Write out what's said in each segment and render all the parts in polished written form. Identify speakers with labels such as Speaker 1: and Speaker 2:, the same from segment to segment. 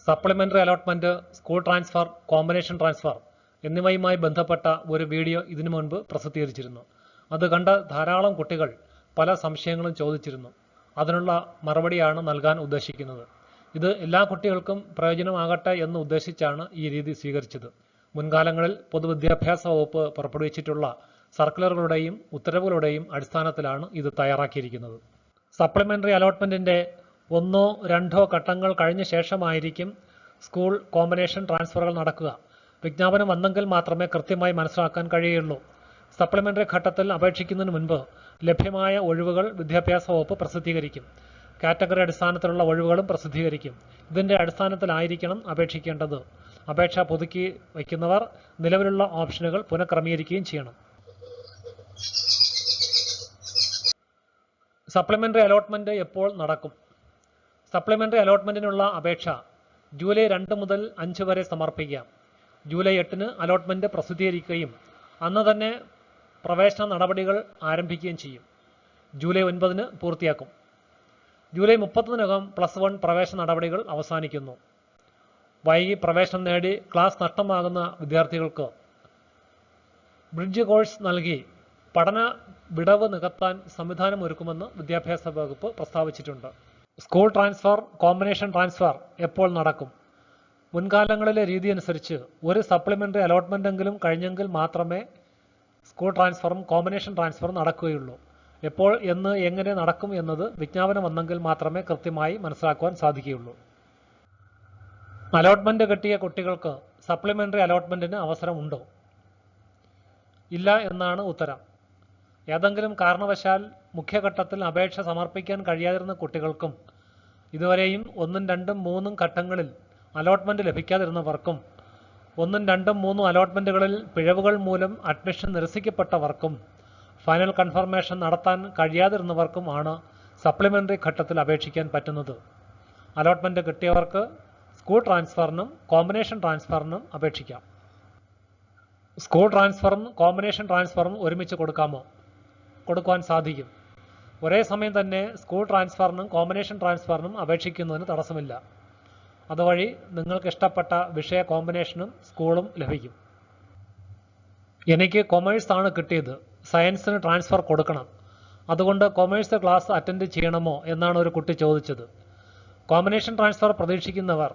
Speaker 1: Supplementary allotment, school transfer, combination transfer എന്നിവയുമായി ബന്ധപ്പെട്ട ഒരു വീഡിയോ ഇതിനു മുൻപ് പ്രസിദ്ധീകരിച്ചിരുന്നു. അത് കണ്ട ധാരാളം കുട്ടികൾ പല സംശയങ്ങളും ചോദിച്ചിരുന്നു. അതിനുള്ള മറുപടിയാണ് നൽകാൻ ഉദ്ദേശിക്കുന്നത്. ഇത് എല്ലാ കുട്ടികൾക്കും പ്രയോജനമാകട്ടെ എന്ന് ഉദ്ദേശിച്ചാണ് ഈ രീതി സ്വീകരിച്ചത്. മുൻകാലങ്ങളിൽ പൊതുവിദ്യാഭ്യാസ വകുപ്പ് പുറപ്പെടുവിച്ചിട്ടുള്ള സർക്കുലറുകളുടെയും ഉത്തരവുകളുടെയും അടിസ്ഥാനത്തിലാണ് ഇത് തയ്യാറാക്കിയിരിക്കുന്നത്. സപ്ലിമെന്ററി അലോട്ട്മെന്റിന്റെ 1-2 ഘട്ടങ്ങൾ കഴിഞ്ഞ ശേഷമായിരിക്കും സ്കൂൾ കോമ്പിനേഷൻ ട്രാൻസ്ഫറുകൾ നടക്കുക. വിജ്ഞാപനം വന്നെങ്കിൽ മാത്രമേ കൃത്യമായി മനസ്സിലാക്കാൻ കഴിയുള്ളൂ. സപ്ലിമെന്ററി ഘട്ടത്തിൽ അപേക്ഷിക്കുന്നതിന് മുൻപ് ലഭ്യമായ ഒഴിവുകൾ വിദ്യാഭ്യാസ വകുപ്പ് പ്രസിദ്ധീകരിക്കും. കാറ്റഗറി അടിസ്ഥാനത്തിലുള്ള ഒഴിവുകളും പ്രസിദ്ധീകരിക്കും. ഇതിന്റെ അടിസ്ഥാനത്തിലായിരിക്കണം അപേക്ഷിക്കേണ്ടത്. അപേക്ഷ പുതുക്കി വയ്ക്കുന്നവർ നിലവിലുള്ള ഓപ്ഷനുകൾ പുനഃക്രമീകരിക്കുകയും ചെയ്യണം. സപ്ലിമെന്ററി അലോട്ട്മെന്റ് എപ്പോൾ നടക്കും? സപ്ലിമെന്ററി അലോട്ട്മെന്റിനുള്ള അപേക്ഷ ജൂലൈ 2 മുതൽ 5 വരെ സമർപ്പിക്കാം. ജൂലൈ 8-ന് അലോട്ട്മെന്റ് പ്രസിദ്ധീകരിക്കുകയും അന്ന് തന്നെ പ്രവേശന നടപടികൾ ആരംഭിക്കുകയും ചെയ്യും. ജൂലൈ 9-ന് പൂർത്തിയാക്കും. ജൂലൈ 30-നകം +1 പ്രവേശന നടപടികൾ അവസാനിക്കുന്നു. വൈകി പ്രവേശനം നേടി ക്ലാസ് നഷ്ടമാകുന്ന വിദ്യാർത്ഥികൾക്ക് ബ്രിഡ്ജ് കോഴ്സ് നൽകി പഠന വിടവ് നികത്താൻ സംവിധാനം ഒരുക്കുമെന്ന് വിദ്യാഭ്യാസ വകുപ്പ് പ്രസ്താവിച്ചിട്ടുണ്ട്. സ്കൂൾ ട്രാൻസ്ഫർ, കോമ്പിനേഷൻ ട്രാൻസ്ഫർ എപ്പോൾ നടക്കും? മുൻകാലങ്ങളിലെ രീതി അനുസരിച്ച് ഒരു സപ്ലിമെന്ററി അലോട്ട്മെന്റെങ്കിലും കഴിഞ്ഞെങ്കിൽ മാത്രമേ സ്കൂൾ ട്രാൻസ്ഫറും കോമ്പിനേഷൻ ട്രാൻസ്ഫറും നടക്കുകയുള്ളൂ. എപ്പോൾ, എന്ന്, എങ്ങനെ നടക്കും എന്നത് വിജ്ഞാപനം വന്നെങ്കിൽ മാത്രമേ കൃത്യമായി മനസ്സിലാക്കുവാൻ സാധിക്കുകയുള്ളൂ. അലോട്ട്മെന്റ് കിട്ടിയ കുട്ടികൾക്ക് സപ്ലിമെന്ററി അലോട്ട്മെന്റിന് അവസരമുണ്ടോ? ഇല്ല എന്നാണ് ഉത്തരം. ഏതെങ്കിലും കാരണവശാൽ മുഖ്യഘട്ടത്തിൽ അപേക്ഷ സമർപ്പിക്കാൻ കഴിയാതിരുന്ന കുട്ടികൾക്കും ഇതുവരെയും 1, 2, 3 ഘട്ടങ്ങളിൽ അലോട്ട്മെന്റ് ലഭിക്കാതിരുന്നവർക്കും 1, 2, 3 അലോട്ട്മെന്റുകളിൽ പിഴവുകൾ മൂലം അഡ്മിഷൻ നിരസിക്കപ്പെട്ടവർക്കും ഫൈനൽ കൺഫർമേഷൻ നടത്താൻ കഴിയാതിരുന്നവർക്കും ആണ് സപ്ലിമെന്ററി ഘട്ടത്തിൽ അപേക്ഷിക്കാൻ പറ്റുന്നത്. അലോട്ട്മെന്റ് കിട്ടിയവർക്ക് സ്കൂൾ ട്രാൻസ്ഫറിനും കോമ്പിനേഷൻ ട്രാൻസ്ഫറിനും അപേക്ഷിക്കാം. സ്കൂൾ ട്രാൻസ്ഫറും കോമ്പിനേഷൻ ട്രാൻസ്ഫറും ഒരുമിച്ച് കൊടുക്കുവാൻ സാധിക്കും. ഒരേ സമയം തന്നെ സ്കൂൾ ട്രാൻസ്ഫറിനും കോമ്പിനേഷൻ ട്രാൻസ്ഫറിനും അപേക്ഷിക്കുന്നതിന് തടസ്സമില്ല. അതുവഴി നിങ്ങൾക്ക് ഇഷ്ടപ്പെട്ട വിഷയ കോമ്പിനേഷനും സ്കൂളും ലഭിക്കും. എനിക്ക് കൊമേഴ്സ് ആണ് കിട്ടിയത്, സയൻസിന് ട്രാൻസ്ഫർ കൊടുക്കണം, അതുകൊണ്ട് കൊമേഴ്സ് ക്ലാസ് അറ്റൻഡ് ചെയ്യണമോ എന്നാണ് ഒരു കുട്ടി ചോദിച്ചത്. കോമ്പിനേഷൻ ട്രാൻസ്ഫർ പ്രതീക്ഷിക്കുന്നവർ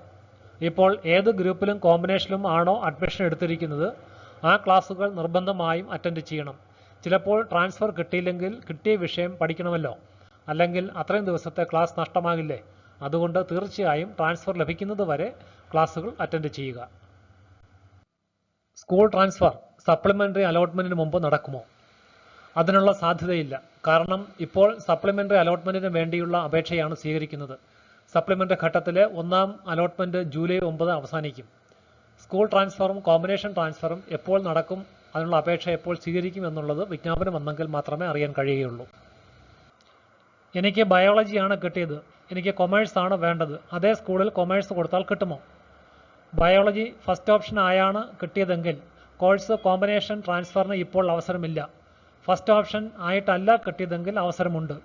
Speaker 1: ഇപ്പോൾ ഏത് ഗ്രൂപ്പിലും കോമ്പിനേഷനിലും ആണോ അഡ്മിഷൻ എടുത്തിരിക്കുന്നത് ആ ക്ലാസുകൾ നിർബന്ധമായും അറ്റൻഡ് ചെയ്യണം. ചിലപ്പോൾ ട്രാൻസ്ഫർ കിട്ടിയില്ലെങ്കിൽ കിട്ടിയ വിഷയം പഠിക്കണമല്ലോ, അല്ലെങ്കിൽ അത്രയും ദിവസത്തെ ക്ലാസ് നഷ്ടമാകില്ലേ? അതുകൊണ്ട് തീർച്ചയായും ട്രാൻസ്ഫർ ലഭിക്കുന്നത് വരെ ക്ലാസുകൾ അറ്റൻഡ് ചെയ്യുക. സ്കൂൾ ട്രാൻസ്ഫർ സപ്ലിമെന്ററി അലോട്ട്മെന്റിന് മുമ്പ് നടക്കുമോ? അതിനുള്ള സാധ്യതയില്ല. കാരണം ഇപ്പോൾ സപ്ലിമെന്ററി അലോട്ട്മെന്റിന് വേണ്ടിയുള്ള അപേക്ഷയാണ് സ്വീകരിക്കുന്നത്. സപ്ലിമെന്ററി ഘട്ടത്തിലെ 1-ാം അലോട്ട്മെന്റ് ജൂലൈ 9 അവസാനിക്കും. സ്കൂൾ ട്രാൻസ്ഫറും കോമ്പിനേഷൻ ട്രാൻസ്ഫറും എപ്പോൾ നടക്കും, അതിനുള്ള അപേക്ഷ എപ്പോൾ സ്വീകരിക്കും എന്നുള്ളത് വിജ്ഞാപനം വന്നെങ്കിൽ മാത്രമേ അറിയാൻ കഴിയുകയുള്ളൂ. എനിക്ക് ബയോളജിയാണ് കിട്ടിയത്, എനിക്ക് കൊമേഴ്സ് ആണ് വേണ്ടത്, അതേ സ്കൂളിൽ കൊമേഴ്സ് കൊടുത്താൽ കിട്ടുമോ? ബയോളജി ഫസ്റ്റ് ഓപ്ഷൻ ആയാണ് കിട്ടിയതെങ്കിൽ കോഴ്സ് കോമ്പിനേഷൻ ട്രാൻസ്ഫറിന് ഇപ്പോൾ അവസരമില്ല. ഫസ്റ്റ് ഓപ്ഷൻ ആയിട്ടല്ല കിട്ടിയതെങ്കിൽ അവസരമുണ്ട്.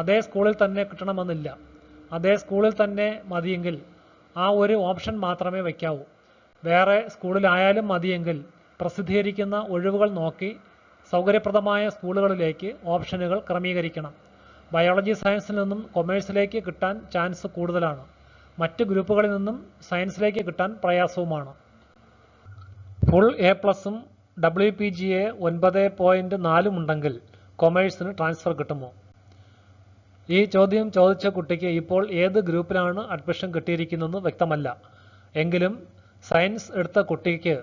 Speaker 1: അതേ സ്കൂളിൽ തന്നെ കിട്ടണമെന്നില്ല. അതേ സ്കൂളിൽ തന്നെ മതിയെങ്കിൽ ആ ഒരു ഓപ്ഷൻ മാത്രമേ വയ്ക്കാവൂ. വേറെ സ്കൂളിലായാലും മതിയെങ്കിൽ പ്രസിദ്ധീകരിക്കുന്ന ഒഴിവുകൾ നോക്കി സൗകര്യപ്രദമായ സ്കൂളുകളിലേക്ക് ഓപ്ഷനുകൾ ക്രമീകരിക്കണം. ബയോളജി സയൻസിൽ നിന്നും കൊമേഴ്സിലേക്ക് കിട്ടാൻ ചാൻസ് കൂടുതലാണ്. മറ്റ് ഗ്രൂപ്പുകളിൽ നിന്നും സയൻസിലേക്ക് കിട്ടാൻ പ്രയാസവുമാണ്. ഫുൾ A+ഉം WPGA 9.4 ഉണ്ടെങ്കിൽ കൊമേഴ്സിന് ട്രാൻസ്ഫർ കിട്ടുമോ? ഈ ചോദ്യം ചോദിച്ച കുട്ടിക്ക് ഇപ്പോൾ ഏത് ഗ്രൂപ്പിലാണ് അഡ്മിഷൻ കിട്ടിയിരിക്കുന്നതെന്ന് വ്യക്തമല്ല. എങ്കിലും സയൻസ് എടുത്ത കുട്ടിക്ക്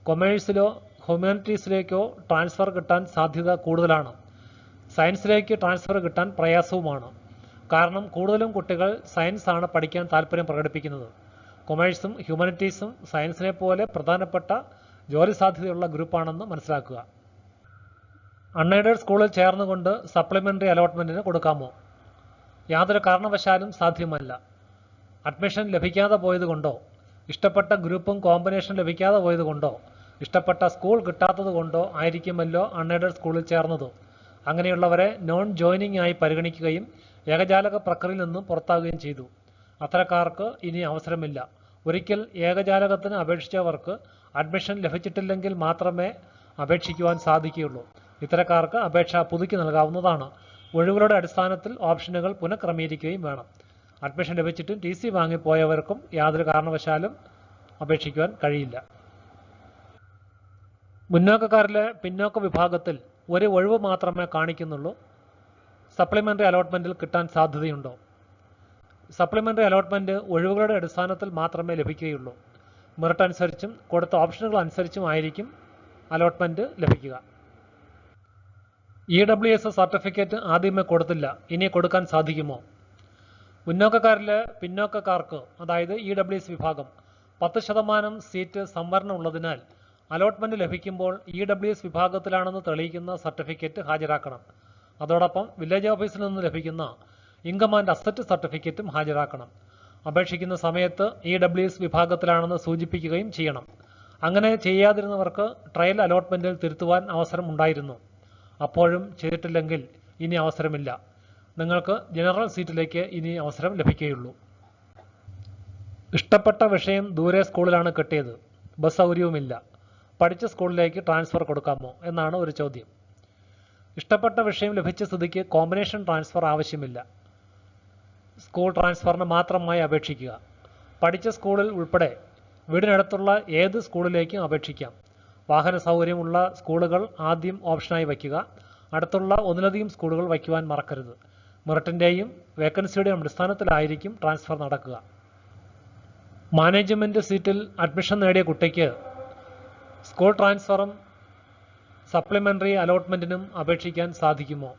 Speaker 1: കൊമേഴ്സിലോ ഹ്യൂമാനിറ്റീസിലേക്കോ ട്രാൻസ്ഫർ കിട്ടാൻ സാധ്യത കൂടുതലാണ്. സയൻസിലേക്ക് ട്രാൻസ്ഫർ കിട്ടാൻ പ്രയാസവുമാണ്. കാരണം കൂടുതലും കുട്ടികൾ സയൻസ് ആണ് പഠിക്കാൻ താല്പര്യം പ്രകടിപ്പിക്കുന്നത്. കൊമേഴ്സും ഹ്യൂമാനിറ്റീസും സയൻസിനെ പോലെ പ്രധാനപ്പെട്ട ജോലി സാധ്യതയുള്ള ഗ്രൂപ്പാണെന്ന് മനസ്സിലാക്കുക. അൺഎയ്ഡഡ് സ്കൂളിൽ ചേർന്നുകൊണ്ട് സപ്ലിമെന്ററി അലോട്ട്മെന്റിന് കൊടുക്കാമോ? യാതൊരു കാരണവശാലും സാധ്യമല്ല. അഡ്മിഷൻ ലഭിക്കാതെ പോയതുകൊണ്ടോ, ഇഷ്ടപ്പെട്ട ഗ്രൂപ്പും കോമ്പിനേഷൻ ലഭിക്കാതെ പോയതുകൊണ്ടോ, ഇഷ്ടപ്പെട്ട സ്കൂൾ കിട്ടാത്തത് കൊണ്ടോ ആയിരിക്കുമല്ലോ അൺഎയ്ഡഡ് സ്കൂളിൽ ചേർന്നത്. അങ്ങനെയുള്ളവരെ നോൺ ജോയിനിങ് ആയി പരിഗണിക്കുകയും ഏകജാലക പ്രക്രിയയിൽ നിന്നും പുറത്താകുകയും ചെയ്തു. അത്തരക്കാർക്ക് ഇനി അവസരമില്ല. ഒരിക്കൽ ഏകജാലകത്തിന് അപേക്ഷിച്ചവർക്ക് അഡ്മിഷൻ ലഭിച്ചിട്ടില്ലെങ്കിൽ മാത്രമേ അപേക്ഷിക്കുവാൻ സാധിക്കുകയുള്ളൂ. ഇത്തരക്കാർക്ക് അപേക്ഷ പുതുക്കി നൽകാവുന്നതാണ്. ഒഴിവുകളുടെ അടിസ്ഥാനത്തിൽ ഓപ്ഷനുകൾ പുനഃക്രമീകരിക്കുകയും വേണം. അഡ്മിഷൻ ലഭിച്ചിട്ടും ടി സി വാങ്ങിപ്പോയവർക്കും യാതൊരു കാരണവശാലും അപേക്ഷിക്കുവാൻ കഴിയില്ല. മുന്നോക്കക്കാരിലെ പിന്നോക്ക വിഭാഗത്തിൽ ഒരു ഒഴിവ് മാത്രമേ കാണിക്കുന്നുള്ളൂ. സപ്ലിമെൻ്ററി അലോട്ട്മെൻറ്റിൽ കിട്ടാൻ സാധ്യതയുണ്ടോ? സപ്ലിമെൻ്ററി അലോട്ട്മെൻറ്റ് ഒഴിവുകളുടെ അടിസ്ഥാനത്തിൽ മാത്രമേ ലഭിക്കുകയുള്ളൂ. മെറിറ്റ് അനുസരിച്ചും കൊടുത്ത ഓപ്ഷനുകൾ അനുസരിച്ചും ആയിരിക്കും അലോട്ട്മെൻറ്റ് ലഭിക്കുക. EWS സർട്ടിഫിക്കറ്റ് ആദ്യമേ കൊടുത്തില്ല, ഇനി കൊടുക്കാൻ സാധിക്കുമോ? മുന്നോക്കക്കാരിലെ പിന്നോക്കക്കാർക്ക്, അതായത് EWS വിഭാഗം 10% സീറ്റ് സംവരണം ഉള്ളതിനാൽ അലോട്ട്മെൻറ്റ് ലഭിക്കുമ്പോൾ EWS വിഭാഗത്തിലാണെന്ന് തെളിയിക്കുന്ന സർട്ടിഫിക്കറ്റ് ഹാജരാക്കണം. അതോടൊപ്പം വില്ലേജ് ഓഫീസിൽ നിന്ന് ലഭിക്കുന്ന ഇൻകം ആൻഡ് അസറ്റ് സർട്ടിഫിക്കറ്റും ഹാജരാക്കണം. അപേക്ഷിക്കുന്ന സമയത്ത് EWS വിഭാഗത്തിലാണെന്ന് സൂചിപ്പിക്കുകയും ചെയ്യണം. അങ്ങനെ ചെയ്യാതിരുന്നവർക്ക് ട്രയൽ അലോട്ട്മെൻറ്റിൽ തിരുത്തുവാൻ അവസരം ഉണ്ടായിരുന്നു. അപ്പോഴും ചെയ്തിട്ടില്ലെങ്കിൽ ഇനി അവസരമില്ല. നിങ്ങൾക്ക് ജനറൽ സീറ്റിലേക്ക് ഇനി അവസരം ലഭിക്കുകയുള്ളൂ. ഇഷ്ടപ്പെട്ട വിഷയം ദൂരെ സ്കൂളിലാണ് കിട്ടിയത്, ബസ് സൗകര്യവുമില്ല, പഠിച്ച സ്കൂളിലേക്ക് ട്രാൻസ്ഫർ കൊടുക്കാമോ എന്നാണ് ഒരു ചോദ്യം. ഇഷ്ടപ്പെട്ട വിഷയം ലഭിച്ച സ്ഥിതിക്ക് കോമ്പിനേഷൻ ട്രാൻസ്ഫർ ആവശ്യമില്ല. സ്കൂൾ ട്രാൻസ്ഫറിന് മാത്രമായി അപേക്ഷിക്കുക. പഠിച്ച സ്കൂളിൽ ഉൾപ്പെടെ വീടിനടുത്തുള്ള ഏത് സ്കൂളിലേക്കും അപേക്ഷിക്കാം. വാഹന സൗകര്യമുള്ള സ്കൂളുകൾ ആദ്യം ഓപ്ഷനായി വയ്ക്കുക. അടുത്തുള്ള ഒന്നിലധികം സ്കൂളുകൾ വയ്ക്കുവാൻ മറക്കരുത്. മെറിറ്റിൻ്റെയും വേക്കൻസിയുടെയും അടിസ്ഥാനത്തിലായിരിക്കും ട്രാൻസ്ഫർ നടക്കുക. മാനേജ്മെൻറ്റ് സീറ്റിൽ അഡ്മിഷൻ നേടിയ കുട്ടിക്ക് സ്കൂൾ ട്രാൻസ്ഫറും സപ്ലിമെൻ്ററി അലോട്ട്മെൻറ്റിനും അപേക്ഷിക്കാൻ സാധിക്കുമോ?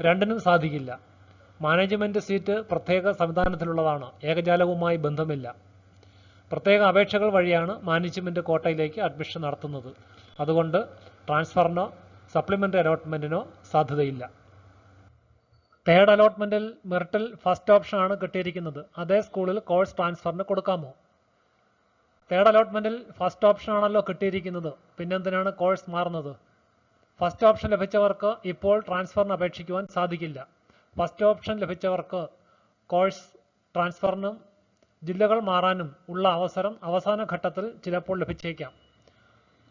Speaker 1: രണ്ടിനും സാധിക്കില്ല. മാനേജ്മെൻറ്റ് സീറ്റ് പ്രത്യേക സംവിധാനത്തിലുള്ളതാണ്, ഏകജാലകവുമായി ബന്ധമില്ല. പ്രത്യേക അപേക്ഷകൾ വഴിയാണ് മാനേജ്മെൻറ്റ് കോട്ടയിലേക്ക് അഡ്മിഷൻ നടത്തുന്നത്. അതുകൊണ്ട് ട്രാൻസ്ഫറിനോ സപ്ലിമെൻ്ററി അലോട്ട്മെൻറ്റിനോ സാധ്യതയില്ല. തേർഡ് അലോട്ട്മെൻറ്റിൽ മെറിറ്റിൽ ഫസ്റ്റ് ഓപ്ഷനാണ് കിട്ടിയിരിക്കുന്നത്. അതേ സ്കൂളിൽ കോഴ്സ് ട്രാൻസ്ഫറിന് കൊടുക്കാമോ? തേർഡ് അലോട്ട്മെൻറ്റിൽ ഫസ്റ്റ് ഓപ്ഷനാണല്ലോ കിട്ടിയിരിക്കുന്നത്, പിന്നെന്തിനാണ് കോഴ്സ് മാറുന്നത്? ഫസ്റ്റ് ഓപ്ഷൻ ലഭിച്ചവർക്ക് ഇപ്പോൾ ട്രാൻസ്ഫറിന് അപേക്ഷിക്കുവാൻ സാധിക്കില്ല. ഫസ്റ്റ് ഓപ്ഷൻ ലഭിച്ചവർക്ക് കോഴ്സ് ട്രാൻസ്ഫറിനും ജില്ലകൾ മാറാനും ഉള്ള അവസരം അവസാന ഘട്ടത്തിൽ ചിലപ്പോൾ ലഭിച്ചേക്കാം.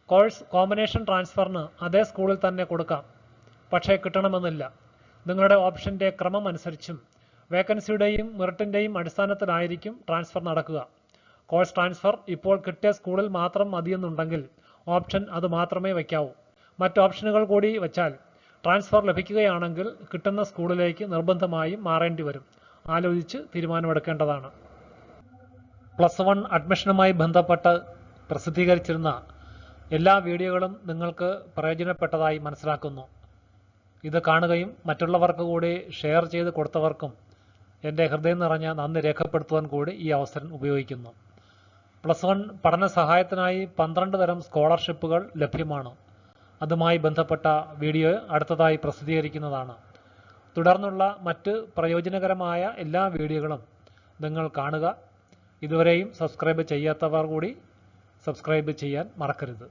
Speaker 1: കോഴ്സ് കോമ്പിനേഷൻ ട്രാൻസ്ഫറിന് അതേ സ്കൂളിൽ തന്നെ കൊടുക്കാം, പക്ഷേ കിട്ടണമെന്നില്ല. നിങ്ങളുടെ ഓപ്ഷൻ്റെ ക്രമം അനുസരിച്ചും വേക്കൻസിയുടെയും മെറിറ്റിൻ്റെയും അടിസ്ഥാനത്തിലായിരിക്കും ട്രാൻസ്ഫർ നടക്കുക. കോഴ്സ് ട്രാൻസ്ഫർ ഇപ്പോൾ കിട്ടിയ സ്കൂളിൽ മാത്രം മതിയെന്നുണ്ടെങ്കിൽ ഓപ്ഷൻ അത് മാത്രമേ വയ്ക്കാവൂ. മറ്റ് ഓപ്ഷനുകൾ കൂടി വച്ചാൽ ട്രാൻസ്ഫർ ലഭിക്കുകയാണെങ്കിൽ കിട്ടുന്ന സ്കൂളിലേക്ക് നിർബന്ധമായും മാറേണ്ടി വരും. ആലോചിച്ച് തീരുമാനമെടുക്കേണ്ടതാണ്. +1 അഡ്മിഷനുമായി ബന്ധപ്പെട്ട് പ്രസിദ്ധീകരിച്ചിരുന്ന എല്ലാ വീഡിയോകളും നിങ്ങൾക്ക് പ്രയോജനപ്പെട്ടതായി മനസ്സിലാക്കുന്നു. ഇത് കാണുകയും മറ്റുള്ളവർക്ക് കൂടി ഷെയർ ചെയ്ത് കൊടുത്തവർക്കും എൻ്റെ ഹൃദയം നിറഞ്ഞ നന്ദി രേഖപ്പെടുത്തുവാൻ കൂടി ഈ അവസരം ഉപയോഗിക്കുന്നു. +1 പഠന സഹായത്തിനായി 12 തരം സ്കോളർഷിപ്പുകൾ ലഭ്യമാണ്. അതുമായി ബന്ധപ്പെട്ട വീഡിയോ അടുത്തതായി പ്രസിദ്ധീകരിക്കുന്നതാണ്. തുടർന്നുള്ള മറ്റ് പ്രയോജനകരമായ എല്ലാ വീഡിയോകളും നിങ്ങൾ കാണുക. ഇതുവരെയും സബ്സ്ക്രൈബ് ചെയ്യാത്തവർ കൂടി സബ്സ്ക്രൈബ് ചെയ്യാൻ മറക്കരുത്.